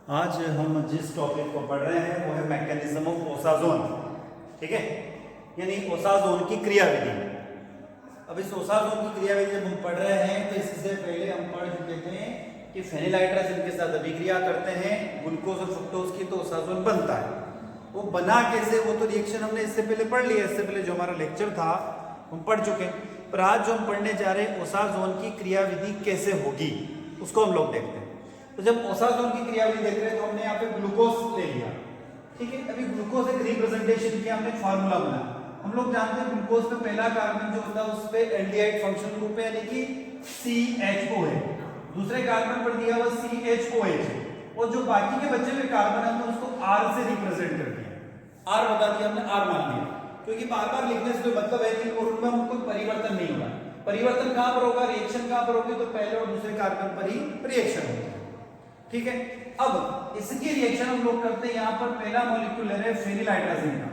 आज हम जिस टॉपिक को पढ़ रहे हैं वो है मैकेनिज्म ऑफ ओसाजोन। ठीक है, यानी ओसाजोन की क्रियाविधि। अब इस ओसाजोन की क्रियाविधि जब हम पढ़ रहे हैं तो इससे पहले हम पढ़ चुके थे कि फेनिलहाइड्रास इनके साथ अभिक्रिया करते हैं ग्लूकोज और फ्रुक्टोज की, तो ओसाजोन बनता है। वो बना कैसे, वो तो रिएक्शन हमने इससे पहले पढ़ लिया। इससे पहले जो हमारा लेक्चर था हम पढ़ चुके, पर आज जो हम पढ़ने जा रहे हैं ओसाजोन की क्रियाविधि कैसे होगी उसको हम लोग देखते हैं। तो जब ओसाजोन की क्रियाविधि देख रहे हैं तो हमने यहाँ पे ग्लूकोज ले लिया। ठीक है, अभी ग्लूकोज एक रिप्रेजेंटेशन किया, हमने फार्मूला बनाया। हम लोग जानते हैं ग्लूकोज में पहला कार्बन जो होता है उस पे एल्डिहाइड फंक्शन ग्रुप है, यानी कि CHO है। दूसरे कार्बन पर दिया हुआ CHOH है, और जो बाकी के बचे हुए कार्बन हमने उसको R से रिप्रेजेंट कर दिया। R बता दिया हमने, R मान लिया, क्योंकि बार बार लिखने से कोई मतलब है नहीं और उनमें कोई परिवर्तन नहीं होगा। परिवर्तन कहां पर होगा, रिएक्शन कहां पर होगी, तो पहले और दूसरे कार्बन पर ही रिएक्शन होगी। ठीक है, अब इसकी रिएक्शन हम लोग करते हैं। यहां पर पहला मॉलिक्यूल ले रहे हैं फेनिलहाइड्राजिन का।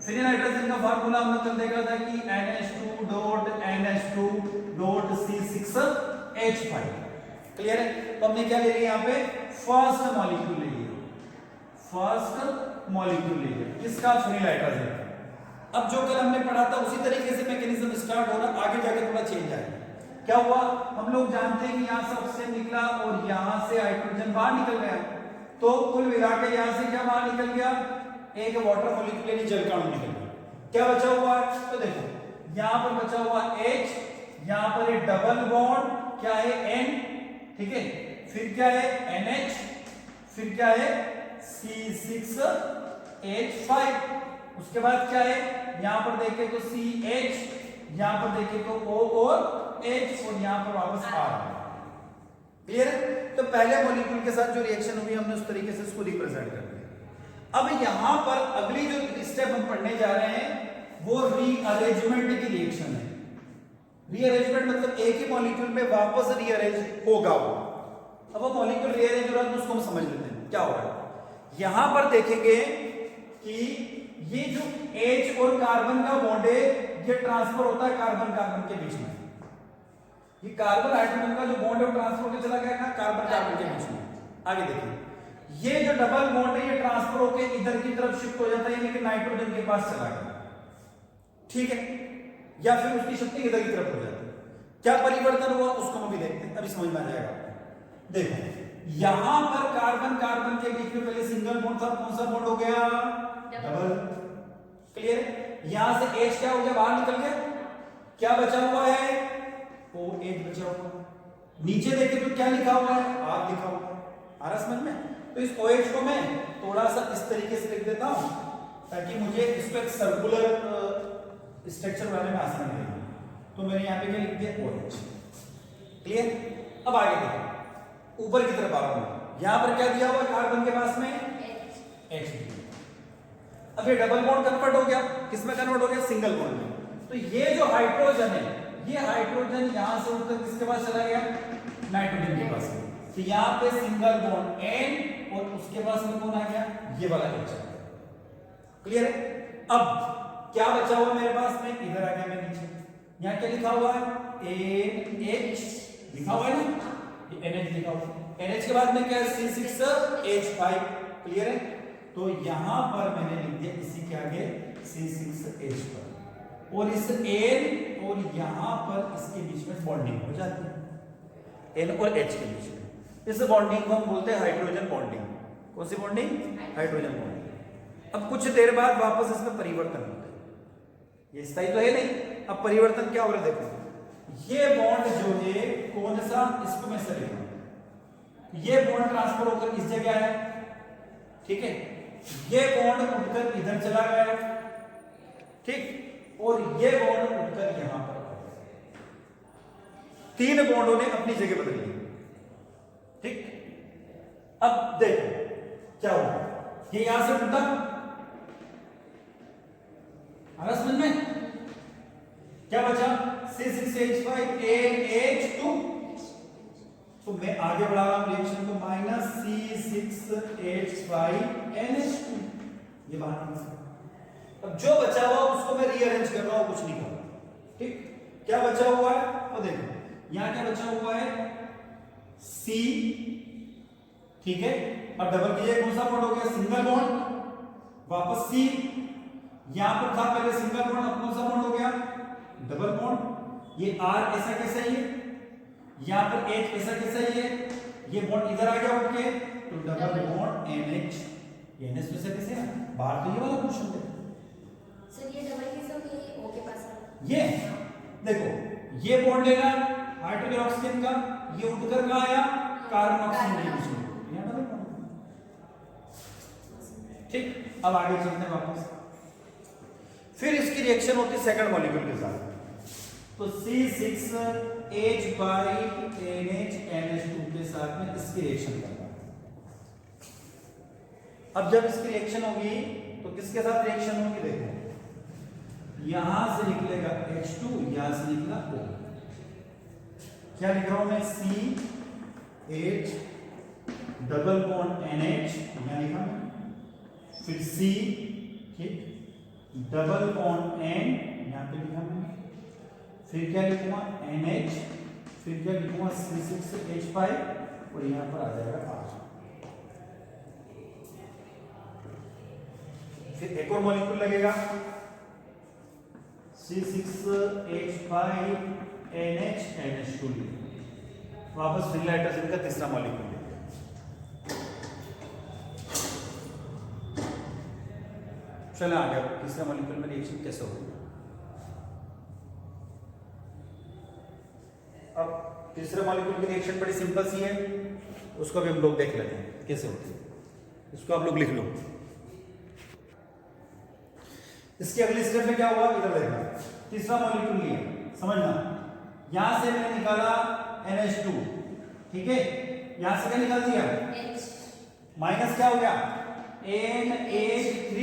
फेनिलहाइड्राजिन का फार्मूला हमने कल देखा था कि NH2.NH2.C6H5। क्लियर है, तो हमने क्या ले लिया यहाँ पे, फर्स्ट मॉलिक्यूल ले लिया। फर्स्ट मॉलिक्यूल ले लिया किसका, फेनिलहाइड्राजिन का। अब जो कल हमने पढ़ा था उसी तरीके से मैकेनिज्म स्टार्ट हो रहा, आगे जाके थोड़ा चेंज आएगा। क्या हुआ, हम लोग जानते हैं कि यहां से ऑक्सीजन निकला और यहां से हाइड्रोजन बाहर निकल गया, तो कुल मिलाकर यहां से क्या बाहर निकल गया, एक वाटर मॉलिक्यूल यानी जल का अणु निकल गया। क्या बचा हुआ है, तो देखो यहां पर बचा हुआ H, यहां पर एक डबल बॉन्ड क्या है N, ठीक है, फिर क्या है NH, फिर क्या है C6H5, उसके बाद क्या है, यहां पर देखें तो CH, यहां पर देखें तो O और H, और यहां पर वापस R। क्लियर है, तो पहले मॉलिक्यूल के साथ जो रिएक्शन हुई हमने उस तरीके से इसको रिप्रेजेंट कर दिया। अब यहां पर अगली जो स्टेप हम पढ़ने जा रहे हैं वो रीअरेंजमेंट की रिएक्शन है। रीअरेंजमेंट मतलब एक ही मॉलिक्यूल में वापस रीअरेंज होगा वो। अब वो मॉलिक्यूल रीअरेंज हो रहा है तो उसको हम समझ लेते हैं क्या हो रहा है। यहां पर देखेंगे कि ये जो H और कार्बन का बॉन्ड है ये ट्रांसफर होता है कार्बन कार्बन के बीच में। ये कार्बन हाइड्रोजन का जो बॉन्ड है वो ट्रांसफर होकर चला गया कार्बन कार्बन के बीच में। आगे देखिए, ये जो डबल बॉन्ड है ये ट्रांसफर होकर इधर की तरफ शिफ्ट हो जाता है, यानी कि नाइट्रोजन के पास चला गया। ठीक है, या फिर उसकी शक्ति इधर की तरफ हो जाती है। क्या परिवर्तन हुआ उसको हम भी देखते हैं, अभी समझ में आ जाएगा। देखो यहां पर कार्बन कार्बन के बीच में पहले सिंगल बॉन्ड था, कौन सा बॉन्ड हो गया, डबल। क्लियर, यहां से H क्या हो गया, बाहर निकल गया। क्या बचा हुआ है, OH बचा हुआ। नीचे देखें तो क्या लिखा हुआ है, R लिखा हुआ है। आ रहा समझ में, तो इस OH को मैं थोड़ा सा इस तरीके से लिख देता हूं ताकि मुझे इसको एक सर्कुलर स्ट्रक्चर बनाने में आसानी रहेगी। तो मैंने यहां पे क्या लिख दिया, OH। क्लियर, अब आगे देखो, ऊपर की तरफ आ रहा हूं, यहां पर क्या दिया हुआ कार्बन के पास में H। अब ये डबल बॉन्ड कन्वर्ट हो गया, किसमें कन्वर्ट हो गया, सिंगल बॉन्ड में। तो ये जो हाइड्रोजन है ये हाइड्रोजन यहां से उठकर किसके पास चला गया, नाइट्रोजन के पास। तो यहां पे सिंगल बॉन्ड N और उसके पास में कौन आ गया, ये वाला H। क्लियर है, अब क्या बचा हुआ मेरे पास में, इधर आ गया मैं नीचे, यहां क्या लिखा हुआ है, NH लिखा हुआ है ना, ये NH लिखा हुआ है। NH के बाद में क्या है, C6H5। क्लियर है, तो यहां पर मैंने लिख दिया इसी के आगे C6H5, और इस N और यहां पर इसके बीच में बॉन्डिंग हो जाती है, N और H के बीच में। इस बॉन्डिंग को हम बोलते हैं हाइड्रोजन बॉन्डिंग। कौन सी बॉन्डिंग, हाइड्रोजन बॉन्डिंग। अब कुछ देर बाद वापस इसमें परिवर्तन होता है, ये स्थायी तो है नहीं। अब परिवर्तन क्या हो रहा है, देखो ये बॉन्ड जो है कौन सा, इसको मैं से लिखूं, ये बॉन्ड ट्रांसफर होकर इस जगह है। ठीक है, ये बॉन्ड उठकर इधर चला गया, ठीक, और ये बॉन्ड उठकर यहां पर। तीन बॉन्डों ने अपनी जगह बदल ली। ठीक, अब देखो क्या हुआ, ये यहां से उठा, आ रहा समझ में, क्या बचा, C6H5 NH2। तो मैं आगे बढ़ा रहा हूं रिएक्शन को, -C6H5NH2, ये बाहर निकल। अब जो बचा हुआ उसको मैं रीअरेंज कर रहा हूं, कुछ नहीं कर रहा। ठीक, क्या बचा हुआ है, तो देखो यहां क्या बचा हुआ है, C ठीक है। अब डबल की कौन सा बॉन्ड हो गया, सिंगल बॉन्ड, वापस C, यहां पर था पहले सिंगल बॉन्ड, अब कौन सा बॉन्ड हो गया, डबल बॉन्ड। ये R ऐसा कैसा ही है, यहां पर H ऐसा कैसा ही है, ये बॉन्ड इधर आ गया उठ के, तो डबल बॉन्ड NH। ये NH तो से कैसे है, बाहर तो ये वाला क्वेश्चन है सर। ये डबल की सब ये O के पास है। ये देखो, ये बॉन्ड लेना हाइड्रोजन ऑक्सीजन का, ये उठकर कहां आया, कार्बन ऑक्सीजन के बीच में, यहां डबल बॉन्ड। ठीक, अब आगे चलते हैं वापस। फिर इसकी रिएक्शन होती है सेकंड मॉलिक्यूल के साथ, तो C6H बाई NH NH2 के साथ में इसकी रिएक्शन करना है। अब जब इसकी रिएक्शन होगी तो किसके साथ रिएक्शन होगी, देखो यहां से निकलेगा H2, यहां से निकला O। क्या लिख रहा हूं मैं, CH डबल बॉन्ड NH, यहां लिखा मैं, फिर C, ठीक, डबल बॉन्ड N, यहां पे लिखा मैंने, फिर क्या लिखूंगा NH, फिर क्या लिखूंगा C6H5 और यहां पर आ जाएगा R। फिर एक और मॉलिक्यूल लगेगा C6H5 NH NH2, वापस फिर हाइड्रोजन का तीसरा मॉलिक्यूल लेंगे। चलो आगे तीसरा मॉलिक्यूल में रिएक्शन कैसे होगी। अब तीसरे मॉलिक्यूल की रिएक्शन बड़ी सिंपल सी है, उसको भी हम लोग देख लेते हैं कैसे होती है। इसको आप लोग लिख लो। इसके अगले स्टेप में क्या हुआ, इधर देखना, तीसरा मॉलिक्यूल लिया, समझना, यहां से मैंने निकाला NH2, ठीक है, यहां से क्या निकाल दिया H माइनस, क्या हो गया NH3,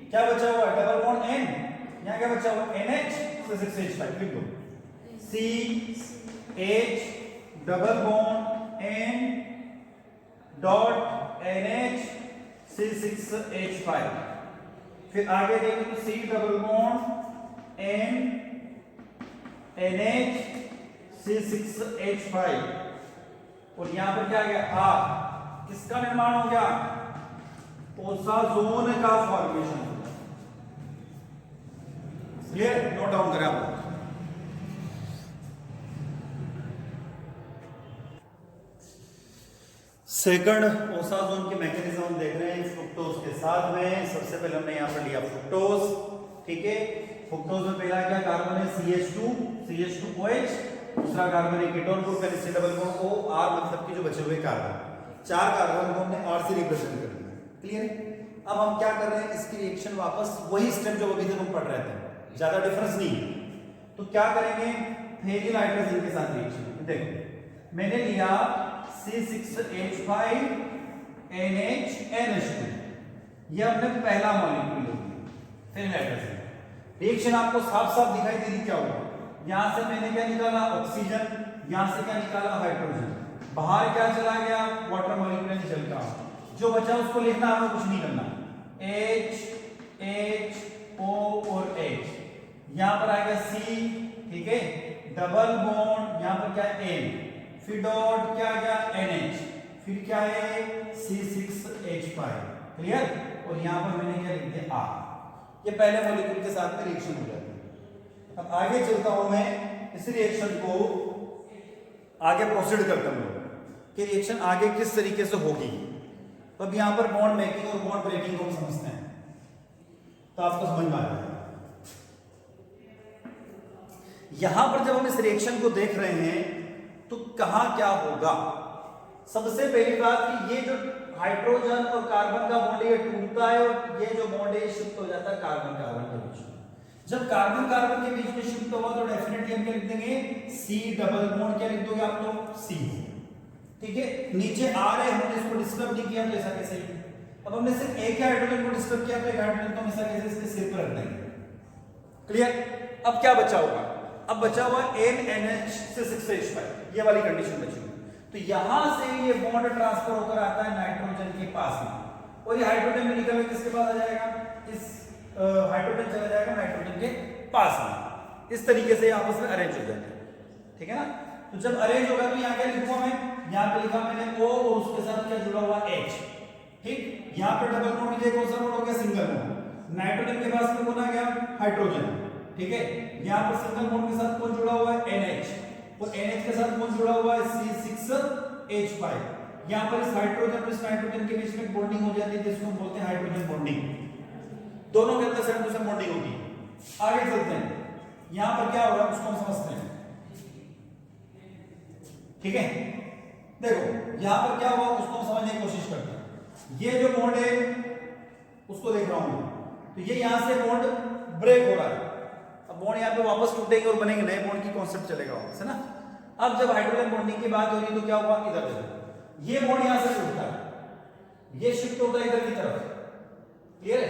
क्या बचा हुआ, डबल बॉन्ड N, यहां क्या बचा हुआ NH, C6H5 लिख दो, CH double bond N dot NH C6H5। फिर आगे देखें तो C double bond N NH C6H5 और यहां पर क्या आ गया R, किसका निर्माण हो गया, ओसाजोन का फॉर्मेशन हो गया। क्लियर, नोट डाउन करें आप लोग। सेकंड ओसाजोन की मैकेनिज्म हम देख रहे हैं फ्रुक्टोज के साथ में। सबसे पहले हमने यहां पर लिया फ्रुक्टोज, ठीक है, फ्रुक्टोज में पहला क्या कार्बन है CH2OH, दूसरा कार्बन है कीटोन ग्रुप है C double bond O R, मतलब कि जो बचे हुए कार्बन, चार कार्बन को हमने R से रिप्रेजेंट कर दिया। क्लियर है। अब हम क्या कर रहे हैं, इसकी रिएक्शन वापस वही स्टेप जो अभी तक हम पढ़ रहे थे, ज्यादा डिफरेंस नहीं है। तो क्या करेंगे, फेरिल हाइड्रोजन के साथ रिएक्शन। देखो मैंने लिया C6H5 NH NH2, ये हमने पहला मॉलिक्यूल ले लिया फेरिल हाइड्रोजन। रिएक्शन आपको साफ साफ दिखाई दे रही, क्या हुआ, यहां से मैंने क्या निकाला ऑक्सीजन, यहां से क्या निकाला हाइड्रोजन, बाहर क्या चला गया वाटर मॉलिक्यूल निकल का, जो बचा उसको लिखना, हमें कुछ नहीं करना, H H O और H, यहां पर आ गया C, ठीक है, डबल बॉन्ड यहां पर क्या है N, फिर डॉट क्या आ गया NH, फिर क्या है C6H5। क्लियर, और यहां पर मैंने क्या लिख दिया R। ये पहले मॉलिक्यूल के साथ में रिएक्शन हो जाती है। अब आगे चलता हूं मैं, इस रिएक्शन को आगे प्रोसीड करता हूं कि रिएक्शन आगे किस तरीके से होगी। तो अब यहां पर बॉन्ड मेकिंग और बॉन्ड ब्रेकिंग को हम समझते हैं, तो आपको समझ में आ जाएगा। यहां पर जब हम इस रिएक्शन को देख रहे हैं तो कहां क्या होगा। सबसे पहली बात कि ये जो हाइड्रोजन और कार्बन का बॉन्ड ये टूटता है और ये जो बॉन्ड है शिफ्ट हो जाता है कार्बन कार्बन के बीच में। जब कार्बन कार्बन के बीच में शिफ्ट होगा तो डेफिनेटली हम क्या लिख देंगे C डबल बॉन्ड, क्या लिख दोगे आप लोग C, ठीक है। नीचे आ रहे हमने इसको डिस्टर्ब नहीं किया तो ऐसा कैसे ही। अब हमने सिर्फ एक हाइड्रोजन को डिस्टर्ब किया तो एक हाइड्रोजन को ऐसा कैसे इसके सिर पर रख देंगे। क्लियर। अब क्या बचा होगा, अब बचा हुआ NH से 6H5, ये वाली कंडीशन बची हुई। तो यहां से ये बॉन्ड ट्रांसफर होकर आता है नाइट्रोजन के पास में और ये हाइड्रोजन में निकल के किसके पास आ जाएगा, इस हाइड्रोजन चला जाएगा नाइट्रोजन के पास में। इस तरीके से आपस में अरेंज हो जाते हैं, ठीक है ना। तो जब अरेंज होगा तो यहां क्या लिखूंगा मैं, यहां पे लिखा मैंने O और उसके साथ क्या जुड़ा हुआ ठीक, यहाँ पर डबल बॉन्ड के लिए कौन सा बॉन्ड हो गया, सिंगल बॉन्ड। नाइट्रोजन के पास में कौन आ गया, हाइड्रोजन, ठीक है। यहाँ पर सिंगल बॉन्ड के साथ कौन जुड़ा हुआ है, NH, और NH के साथ कौन जुड़ा हुआ है, C6H5। यहाँ पर इस हाइड्रोजन और इस नाइट्रोजन के बीच में बॉन्डिंग हो जाती है जिसको हम बोलते हैं हाइड्रोजन बॉन्डिंग। दोनों के अंदर सेम टू सेम बॉन्डिंग होती है। आगे चलते हैं, यहाँ पर क्या हो रहा है उसको हम समझते हैं, ठीक है। देखो यहाँ पर क्या हुआ उसको हम समझने की कोशिश करते हैं। ये जो बॉन्ड है उसको देख रहा हूं मैं, तो ये यहाँ से बॉन्ड ब्रेक हो रहा है। अब बॉन्ड यहाँ पे वापस टूटेंगे और बनेंगे नए बॉन्ड की कॉन्सेप्ट चलेगा वापस, है ना। अब जब हाइड्रोजन बॉन्डिंग की बात हो रही है तो क्या हुआ, इधर देखो ये बॉन्ड यहाँ से टूटता है, ये शिफ्ट होता है इधर की तरफ, क्लियर है।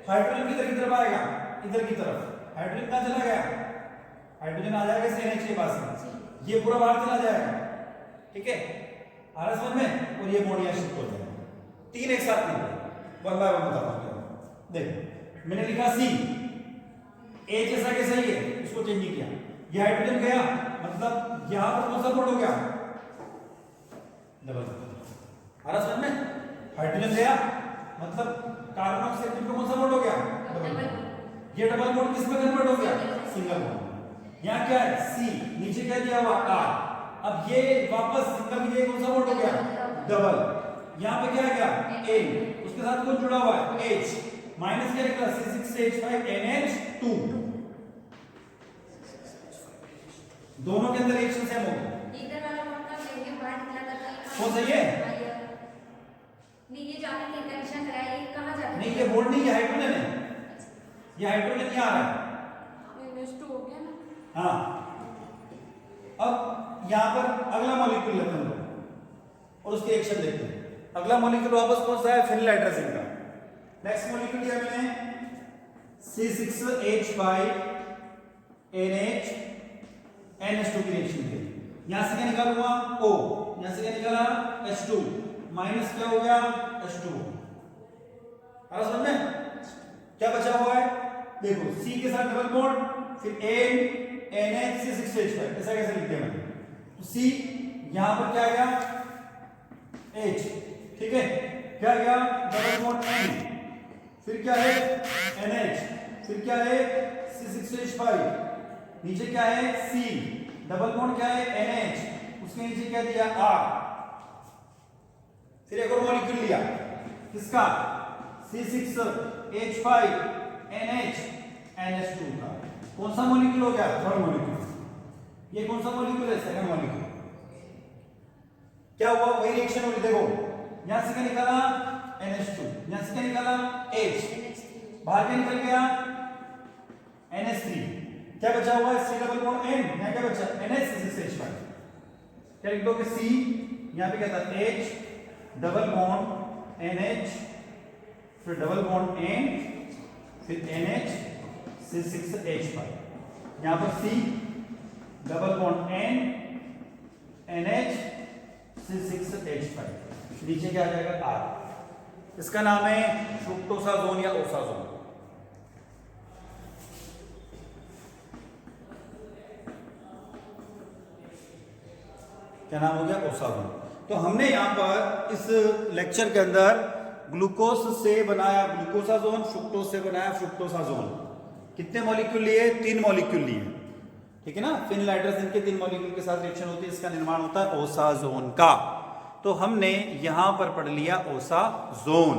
हाइड्रोजन किधर की तरफ आएगा, इधर की तरफ। हाइड्रोजन कहां चला गया, हाइड्रोजन आ जाएगा CNH के पास में, ये पूरा बाहर चला जाएगा, ठीक है, RS वन में, और ये बॉन्ड यहाँ शिफ्ट हो जाएगा। तीन एक साथ नहीं, वन बाय वन बताता हूं। देखो मैंने लिखा C, H ऐसा कैसा ही है, इसको चेंज नहीं किया। ये हाइड्रोजन गया, मतलब यहां पर कौन सा बॉन्ड हो गया, डबल। RS वन में हाइड्रोजन गया, मतलब कार्बन ऑक्साइड में कौन सा बॉन्ड हो गया, डबल। ये डबल बॉन्ड किस में कन्वर्ट हो गया, सिंगल बॉन्ड। यहाँ क्या है C, नीचे क्या दिया हुआ R। अब ये वापस सिंगल, ये कौन सा बॉन्ड हो गया, डबल। यहाँ पे क्या आ गया N, उसके साथ कौन जुड़ा हुआ है H, माइनस क्या निकला C6H5NH2। दोनों के अंदर रिएक्शन सेम होगा। इधर वाला बॉन्ड का लेंगे बाहर निकला था, कौन सा ये, नहीं ये जाने के कंडीशन कराया, ये कहां जाता है, नहीं ये बॉन्ड नहीं, ये हाइड्रोजन है, ये हाइड्रोजन यहाँ आ रहा है, NH2 हो गया ना। हाँ। अब यहाँ पर अगला मॉलिक्यूल लेते हैं और उसकी रिएक्शन देखते हैं। अगला मॉलिक्यूल वापस कौन सा है, फेनिल हाइड्रोजन का। नेक्स्ट मॉलिक्यूल लिया मैंने C6H5NH की रिएक्शन की। यहां से क्या निकालूंगा O, यहां से क्या निकाला H2, माइनस क्या हो गया H2। समझ में क्या बचा हुआ है, देखो C के साथ डबल बॉन्ड, फिर N NH C6H5, ऐसा कैसे लिख दिया मैंने। तो C यहां पर क्या आ गया H, ठीक है, क्या आ गया डबल बॉन्ड N, फिर क्या है NH, फिर क्या है C6H5, नीचे क्या है C, डबल बॉन्ड क्या है NH, उसके नीचे क्या दिया R। फिर एक और मॉलिक्यूल लिया किसका, C6H5NH NH2 का। कौन सा मॉलिक्यूल हो गया, थर्ड मॉलिक्यूल। ये कौन सा मॉलिक्यूल है, सेकंड मॉलिक्यूल। क्या हुआ, वही रिएक्शन हुई। देखो यहां से क्या निकाला NH2, यहां से क्या निकाला H, बाहर क्या निकल गया NH3, क्या बचा हुआ है C डबल बॉन्ड N, यहां क्या बचा NH C6H5। क्या लिख दोगे C, यहां पे क्या था H डबल बॉन्ड NH, फिर डबल बॉन्ड N, फिर NH C6H5। यहां पर C double bond N NH C6H5, नीचे क्या आ जाएगा R। इसका नाम है फ्रुक्टोसाजोन या ओसाजोन। क्या नाम हो गया, ओसाजोन। तो हमने यहां पर इस लेक्चर के अंदर ग्लूकोज से बनाया ग्लूकोसाजोन, फ्रुक्टोज से बनाया फ्रुक्टोसाजोन। कितने मॉलिक्यूल लिए, 3 मॉलिक्यूल लिए, ठीक है ना। फिनिल हाइड्रोजन के 3 मॉलिक्यूल के साथ रिएक्शन होती है, इसका निर्माण होता है ओसाजोन का। तो हमने यहां पर पढ़ लिया ओसाजोन।